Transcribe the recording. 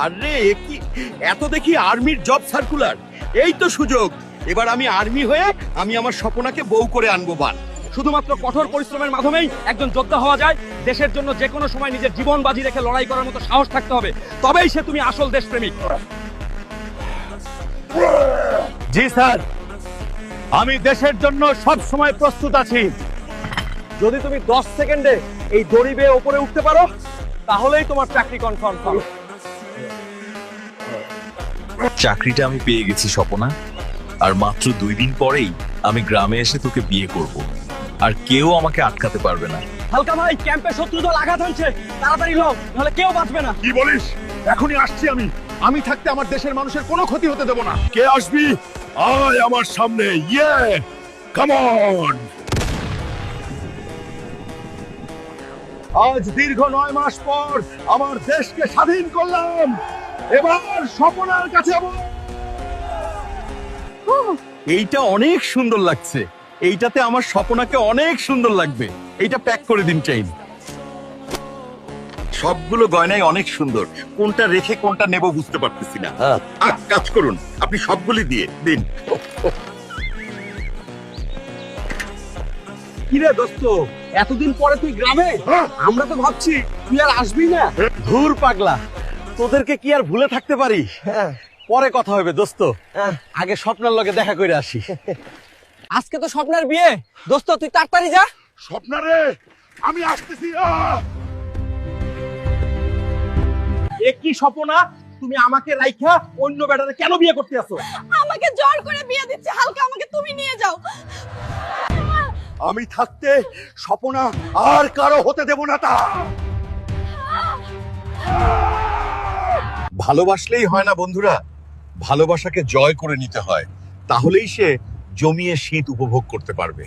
আরে কি এত দেখি আর্মির জব সার্কুলার, এই তো সুযোগ। এবার আমি আর্মি হয়ে আমি আমার স্বপনাকে বউ করে আনবো বান। শুধুমাত্র কঠোর পরিশ্রমের মাধ্যমেই একজন যোদ্ধা হওয়া যায়। দেশের জন্য যে কোনো সময় নিজের জীবন বাজি রেখে লড়াই করার মতো সাহস থাকতে হবে, তবেই সে তুমি আসল দেশপ্রেমিক। জি স্যার, আমি দেশের জন্য সব সময় প্রস্তুত আছি। যদি তুমি 10 সেকেন্ডে এই দড়ি বেয়ে উপরে উঠতে পারো, তাহলেই তোমার চাকরি কনফার্ম হবে। চাকরিটা আমি পেয়ে গেছি স্বপনা, আর মাত্র 2 দিন পরেই আমি গ্রামে এসে তোকে বিয়ে করব, আর কেউ আমাকে আটকাতে পারবে না। হালকা ভাই, ক্যাম্পে শত্রু দল আঘাত হানছে, তাড়াতাড়ি লও, নাহলে কেউ বাঁচবে না। কি বলিস? এখনই আসছি আমি। আমি থাকতে আমার দেশের মানুষের কোনো ক্ষতি হতে দেব না। কে আসবি? আয় আমার সামনে। ইয়ে, কাম অন। আজ দীর্ঘ 9 মাস পর আমার দেশকে স্বাধীন করলাম। এবার স্বপনার কাছে এইটা অনেক সুন্দর লাগছে, এইটাতে আমার স্বপনাকে অনেক সুন্দর লাগবে। এইটা প্যাক করে দিন চাই। সবগুলো গয়নাই অনেক সুন্দর, কোনটা রেখে কোনটা নেব বুঝতে পারতেছি না। কাজ করুন, আপনি সবগুলি দিয়ে দিন। কিরে দোস্ত, এতদিন পরে তুই গ্রামে? আমরা তো ভাবছি তুই আর আসবি না। ধুর পাগলা, তোদেরকে কি আর ভুলে থাকতে পারি? পরে কথা হবে দোস্ত, আগে স্বপ্নার লগে দেখা করে আসি। আজকে তো স্বপ্নের বিয়ে, দোস্ত তুই তাড়াতাড়ি যা। স্বপ্না রে, আমি আসতেছি। এ কি স্বপ্না, তুমি আমাকে রাইখা অন্য বেটারে কেন বিয়ে করতে আসো? আমাকে জোর করে বিয়ে দিচ্ছে হালকা, আমাকে তুমি নিয়ে যাও। আমি থাকতে স্বপনা আর কারো হতে দেব না তা। ভালোবাসলেই হয় না বন্ধুরা, ভালোবাসাকে জয় করে নিতে হয়, তাহলেই সে জমিয়ে শীত উপভোগ করতে পারবে।